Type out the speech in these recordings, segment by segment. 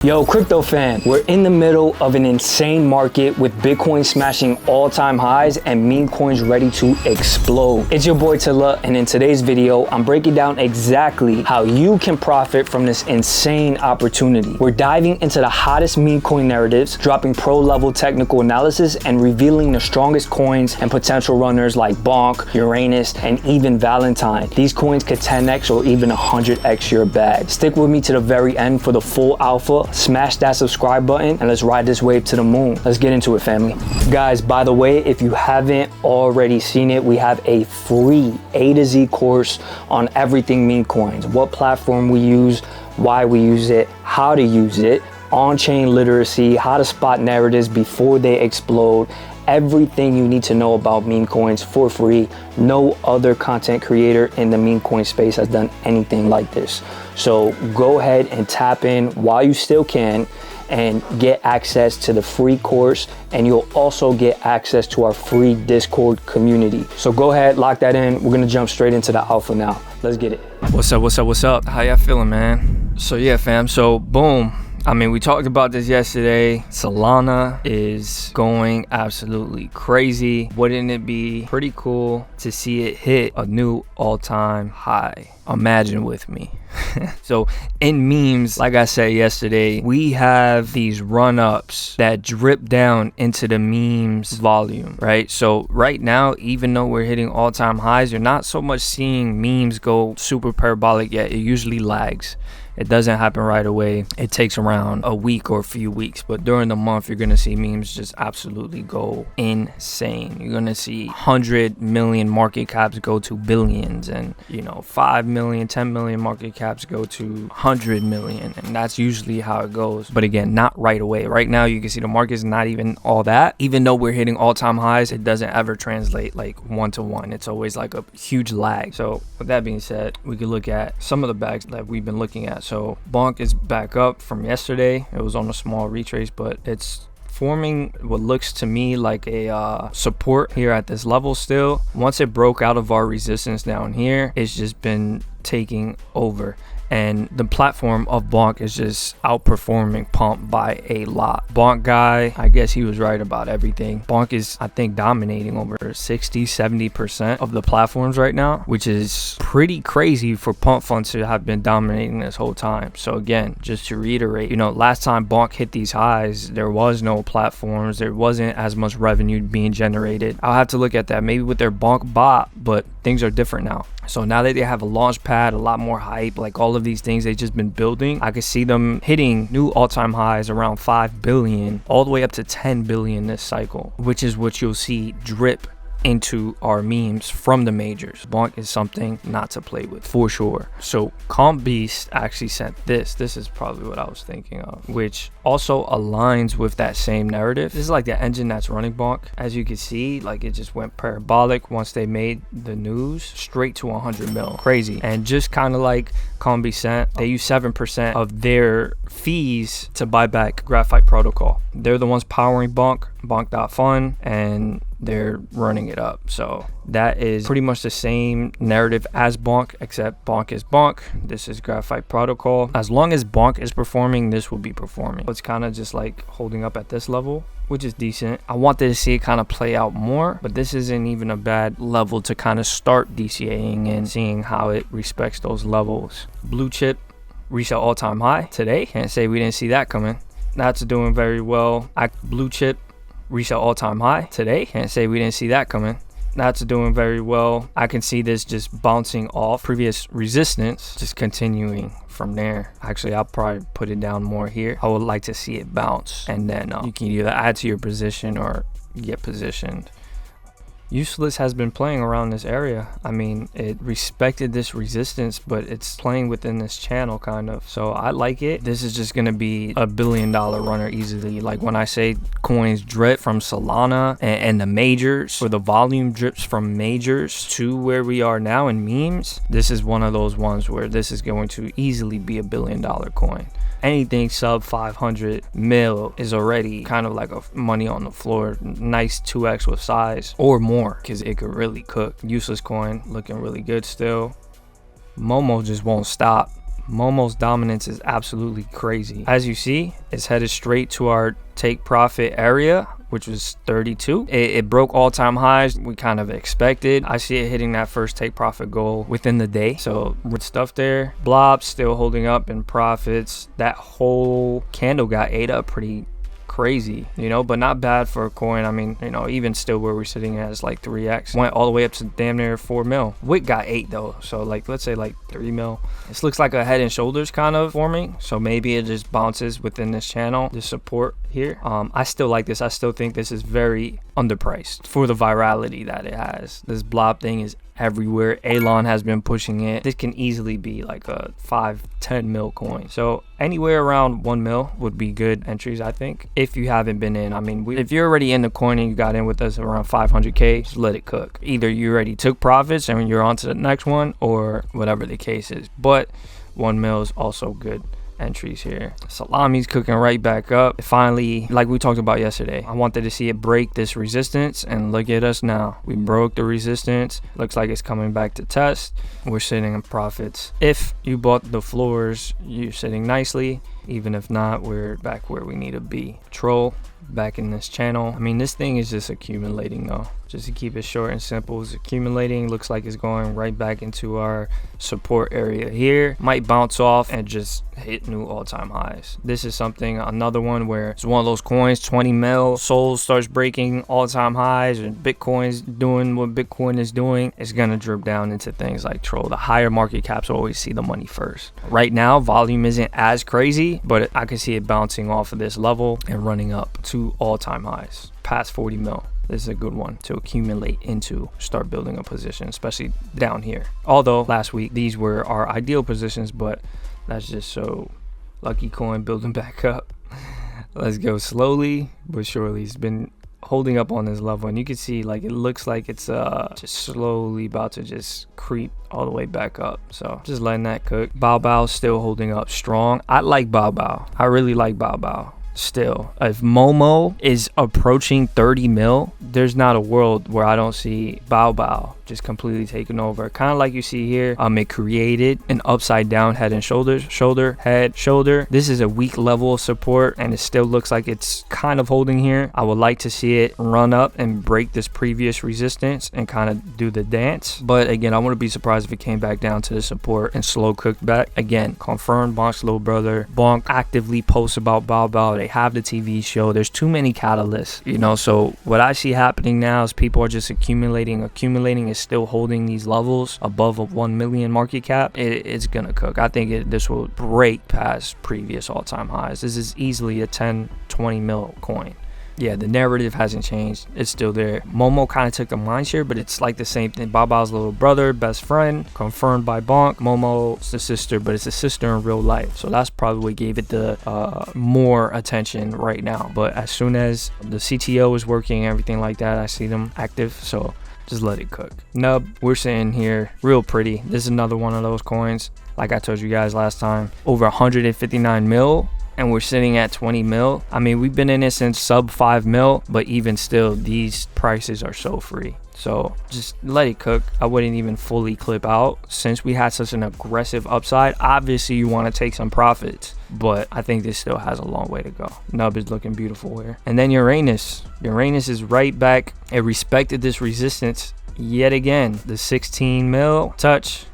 Yo, crypto fan, we're in the middle of an insane market with Bitcoin smashing all-time highs and meme coins ready to explode. It's your boy TILLA, and in today's video, I'm breaking down exactly how you can profit from this insane opportunity. We're diving into the hottest meme coin narratives, dropping pro-level technical analysis, and revealing the strongest coins and potential runners like Bonk, Uranus, and even Valentine. These coins could 10x or even 100x your bag. Stick with me to the very end for the full alpha. Smash that subscribe button and let's ride this wave to the moon. Let's get into it, family. Guys, by the way, if you haven't already seen it, we have a free A to Z course on everything meme coins, what platform we use, why we use it, how to use it, on-chain literacy, how to spot narratives before they explode, everything you need to know about meme coins for free. No other content creator in the meme coin space has done anything like this. So go ahead and tap in while you still can and get access to the free course, and you'll also get access to our free Discord community. So go ahead, lock that in. We're gonna jump straight into the alpha now. Let's get it. What's up? How y'all feeling, man? So yeah, fam, so boom. I mean, we talked about this yesterday. Solana is going absolutely crazy. Wouldn't it be pretty cool to see it hit a new all-time high? Imagine with me. So in memes, like I said yesterday, we have these run-ups that drip down into the memes volume, right? So right now, even though we're hitting all-time highs, you're not so much seeing memes go super parabolic yet. It usually lags. It doesn't happen right away. It takes around a week or a few weeks, but during the month, you're gonna see memes just absolutely go insane. You're gonna see 100 million market caps go to billions, and 5 million, 10 million market caps go to 100 million, and that's usually how it goes. But again, not right away. Right now, you can see the market's not even all that. Even though we're hitting all-time highs, it doesn't ever translate like one-to-one. It's always like a huge lag. So with that being said, we could look at some of the bags that we've been looking at. So Bonk is back up from yesterday. It was on a small retrace, but it's forming what looks to me like a support here at this level still. Once it broke out of our resistance down here, it's just been taking over. And the platform of Bonk is just outperforming Pump by a lot. Bonk guy, I guess he was right about everything. Bonk is, I think, dominating over 60-70% of the platforms right now, which is pretty crazy for Pump funds to have been dominating this whole time. So again, just to reiterate, last time Bonk hit these highs, there was no platforms. There wasn't as much revenue being generated. I'll have to look at that maybe with their Bonk bot, but things are different now. So now that they have a launch pad, a lot more hype, like all of these things they've just been building, I could see them hitting new all-time highs around 5 billion, all the way up to 10 billion this cycle, which is what you'll see drip into our memes from the majors. Bonk is something not to play with for sure. So Comp Beast actually sent this is probably what I was thinking of, which also aligns with that same narrative. This is like the engine that's running Bonk. As you can see, like it just went parabolic once they made the news, straight to 100 mil. Crazy. And just kind of like Comp Beast sent, they use 7% of their fees to buy back Graphite Protocol. They're the ones powering Bonk, Bonk.fun, and they're running it up. So that is pretty much the same narrative as Bonk, except Bonk is Bonk. This is Graphite Protocol. As long as Bonk is performing, this will be performing. It's kind of just like holding up at this level, which is decent. I wanted to see it kind of play out more, but this isn't even a bad level to kind of start DCAing and seeing how it respects those levels. Blue chip reached an all-time high today. Can't say we didn't see that coming. That's doing very well. Blue chip reached an all-time high today. Can't say we didn't see that coming. That's doing very well. I can see this just bouncing off previous resistance, just continuing from there. Actually, I'll probably put it down more here. I would like to see it bounce, and then you can either add to your position or get positioned. Useless has been playing around this area. I mean, it respected this resistance, but it's playing within this channel kind of. So I like it. This is just gonna be a $1 billion runner easily. Like when I say coins drip from Solana and the majors, or the volume drips from majors to where we are now in memes, this is one of those ones where this is going to easily be a $1 billion coin. Anything sub 500 mil is already kind of like a money on the floor. Nice 2x with size or more, because it could really cook. Useless coin looking really good still. Momo just won't stop. Momo's dominance is absolutely crazy. As you see, it's headed straight to our take profit area, which was 32. It broke all-time highs. We kind of expected. I see it hitting that first take profit goal within the day. So good stuff there. Blob still holding up in profits. That whole candle got ate up pretty crazy, you know, but not bad for a coin. I mean, you know, even still where we're sitting at is like 3x, went all the way up to damn near 4 mil. Wick got 8 though, so like let's say like 3 mil. This looks like a head and shoulders kind of forming, so maybe it just bounces within this channel, the support here. I still like this. I still think this is very underpriced for the virality that it has. This blob thing is everywhere. Elon has been pushing it. This can easily be like a 5-10 mil coin, so anywhere around 1 mil would be good entries, I think, if you haven't been in. I mean, if you're already in the coin and you got in with us around 500k, just let it cook. Either you already took profits and you're on to the next one, or whatever the case is, but 1 mil is also good entries here. Salami's cooking right back up. Finally, like we talked about yesterday, I wanted to see it break this resistance, and look at us now. We broke the resistance. Looks like it's coming back to test. We're sitting in profits. If you bought the floors, you're sitting nicely. Even if not, we're back where we need to be. Troll back in this channel. I mean, this thing is just accumulating though. Just to keep it short and simple, it's accumulating. Looks like it's going right back into our support area here. Might bounce off and just hit new all-time highs. This is something, another one where it's one of those coins, 20 mil, Sol starts breaking all-time highs, and Bitcoin's doing what Bitcoin is doing. It's gonna drip down into things like Troll. The higher market caps always see the money first. Right now, volume isn't as crazy, but I can see it bouncing off of this level and running up to all-time highs, past 40 mil. This is a good one to accumulate into, start building a position, especially down here. Although last week these were our ideal positions, but that's just so lucky coin building back up. Let's go slowly but surely. It's been holding up on this level, and you can see like it looks like it's just slowly about to just creep all the way back up. So just letting that cook. Bao still holding up strong. I like Bao. I really like Bao. Still, if Momo is approaching 30 mil, there's not a world where I don't see Bao just completely taking over. Kind of like you see here, it created an upside down head and shoulders, shoulder, head, shoulder. This is a weak level of support, and it still looks like it's kind of holding here. I would like to see it run up and break this previous resistance and kind of do the dance, but again, I wouldn't be surprised if it came back down to the support and slow cooked back. Again, confirmed Bonk's little brother. Bonk actively posts about Bao. They have the TV show. There's too many catalysts, you know. So what I see happening now is people are just accumulating. Is still holding these levels above a 1 million market cap. It's gonna cook. I think this will break past previous all-time highs. This is easily a 10-20 mil coin. Yeah, the narrative hasn't changed. It's still there. Momo kind of took the mind share, but it's like the same thing. Bao's little brother, best friend, confirmed by Bonk. Momo's the sister, but it's a sister in real life. So that's probably what gave it the more attention right now. But as soon as the CTO is working, everything like that, I see them active. So just let it cook. Nub, we're sitting here real pretty. This is another one of those coins. Like I told you guys last time, over 159 mil. And we're sitting at 20 mil. I mean, we've been in it since sub 5 mil, but even still, these prices are so free. So just let it cook. I wouldn't even fully clip out since we had such an aggressive upside. Obviously, you want to take some profits, but I think this still has a long way to go. Nub is looking beautiful here. And then Uranus. Uranus is right back. It respected this resistance yet again. The 16 mil, touch,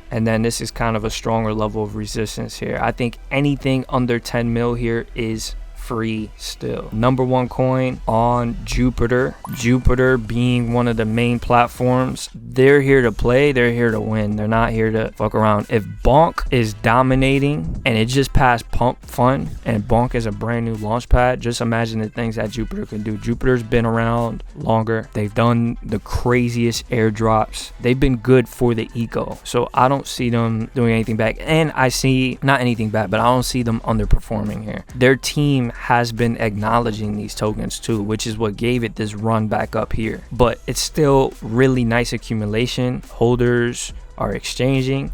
and then this is kind of a stronger level of resistance here. I think anything under 10 mil here is free still. Number one coin on Jupiter. Jupiter being one of the main platforms. They're here to play. They're here to win. They're not here to fuck around. If Bonk is dominating and it just passed Pump Fund and Bonk is a brand new launch pad, just imagine the things that Jupiter can do. Jupiter's been around longer. They've done the craziest airdrops. They've been good for the eco. So I don't see them doing anything back. And I see, not anything bad, but I don't see them underperforming here. Their team has been acknowledging these tokens too, which is what gave it this run back up here. But it's still really nice accumulation. Holders are exchanging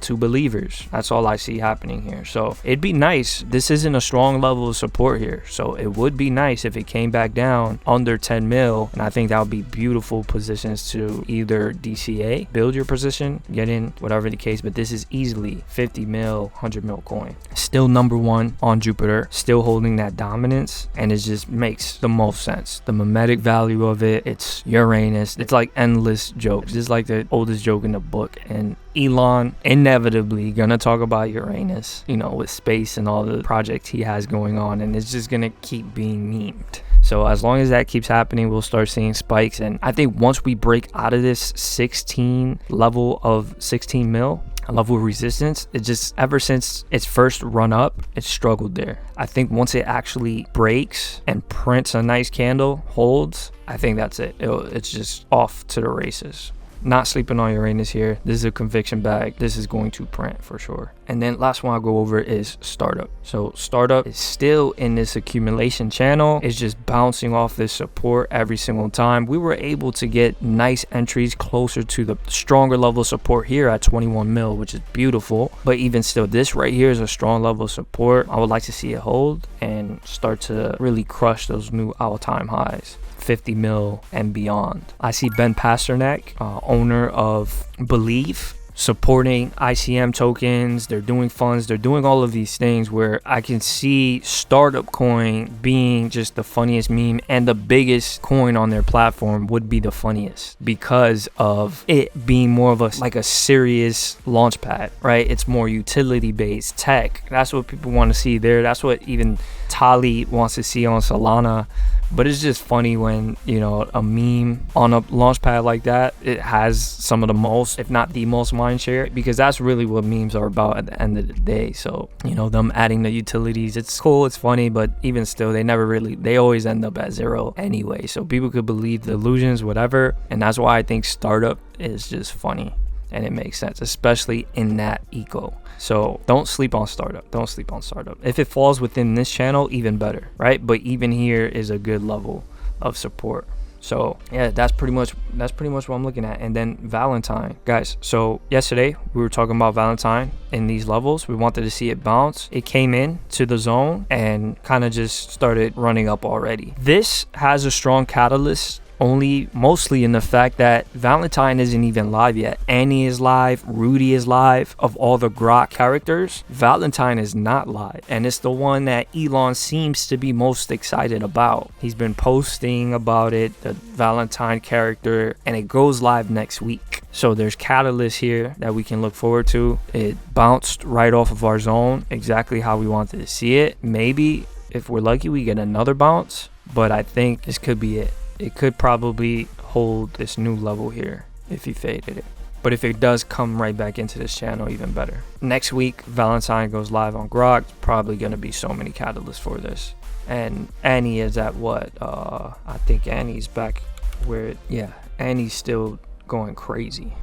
to believers. That's all I see happening here. So it'd be nice. This isn't a strong level of support here, so it would be nice if it came back down under 10 mil, and I think that would be beautiful positions to either DCA, build your position, get in, whatever the case. But this is easily 50 mil, 100 mil coin. Still number one on Jupiter, still holding that dominance, and it just makes the most sense. The mimetic value of it, it's Uranus. It's like endless jokes. This is like the oldest joke in the book, and Elon inevitably gonna talk about Uranus, you know, with space and all the projects he has going on, and it's just gonna keep being memed. So as long as that keeps happening, we'll start seeing spikes. And I think once we break out of this 16 level of 16 mil level of resistance, it just, ever since its first run up, it struggled there. I think once it actually breaks and prints a nice candle, holds, I think that's it. It's just off to the races. Not sleeping on Uranus here. This is a conviction bag. This is going to print for sure. And then last one I'll go over is startup. So startup is still in this accumulation channel. It's just bouncing off this support every single time. We were able to get nice entries closer to the stronger level of support here at 21 mil, which is beautiful. But even still, this right here is a strong level of support. I would like to see it hold and start to really crush those new all-time highs. 50 mil and beyond. I see Ben Pasternak, owner of Believe, supporting ICM tokens. They're doing funds. They're doing all of these things where I can see startup coin being just the funniest meme, and the biggest coin on their platform would be the funniest because of it being more of a serious launch pad, right? It's more utility based tech. That's what people want to see there. That's what even TILLA wants to see on Solana. But it's just funny when, you know, a meme on a launch pad like that, it has some of the most, if not the most mind share, because that's really what memes are about at the end of the day. So, you know, them adding the utilities, it's cool, it's funny, but even still, they always end up at zero anyway. So people could believe the illusions, whatever. And that's why I think startup is just funny. And it makes sense, especially in that eco. So don't sleep on startup. Don't sleep on startup. If it falls within this channel, even better, right? But even here is a good level of support. So yeah, that's pretty much what I'm looking at. And then Valentine, guys. So yesterday we were talking about Valentine in these levels. We wanted to see it bounce. It came in to the zone and kind of just started running up already. This has a strong catalyst, only mostly in the fact that Valentine isn't even live yet. Annie is live, Rudy is live. Of all the Grok characters, Valentine is not live, and it's the one that Elon seems to be most excited about. He's been posting about it, the Valentine character, and it goes live next week. So there's catalysts here that we can look forward to. It bounced right off of our zone, exactly how we wanted to see it. Maybe if we're lucky we get another bounce, but I think this could be it. It could probably hold this new level here if he faded it. But if it does come right back into this channel, even better. Next week, Valentine goes live on Grok. Probably going to be so many catalysts for this. And Annie is at what? I think Annie's back where, yeah, Annie's still going crazy.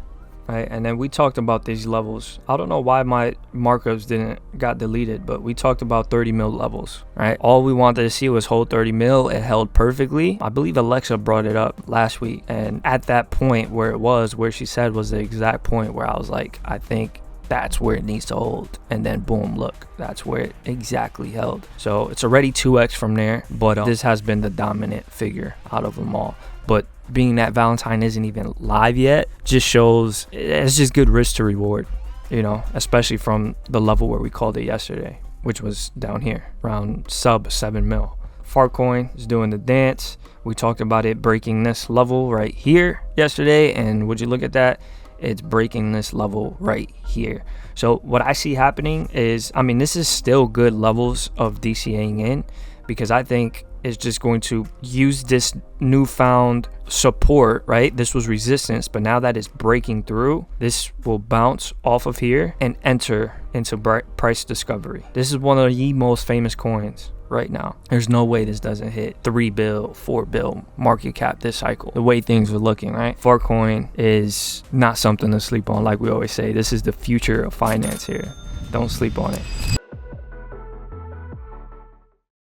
Right, and then we talked about these levels. I don't know why my markups got deleted, but we talked about 30 mil levels, right? All we wanted to see was hold 30 mil. It held perfectly. I believe Alexa brought it up last week, and at that point where she said was the exact point where I was like, I think that's where it needs to hold. And then boom, look, that's where it exactly held. So it's already 2x from there, but this has been the dominant figure out of them all. But being that Valentine isn't even live yet just shows it's just good risk to reward, you know, especially from the level where we called it yesterday, which was down here around sub 7 mil. Farcoin is doing the dance. We talked about it breaking this level right here yesterday, and would you look at that, it's breaking this level right here. So what I see happening is, I mean, this is still good levels of DCAing in, because I think it's just going to use this newfound support, right? This was resistance, but now that it's breaking through, this will bounce off of here and enter into price discovery. This is one of the most famous coins right now. There's no way this doesn't hit 3 bill, 4 bill market cap this cycle, the way things are looking, right? Farcoin is not something to sleep on. Like we always say, this is the future of finance here. Don't sleep on it.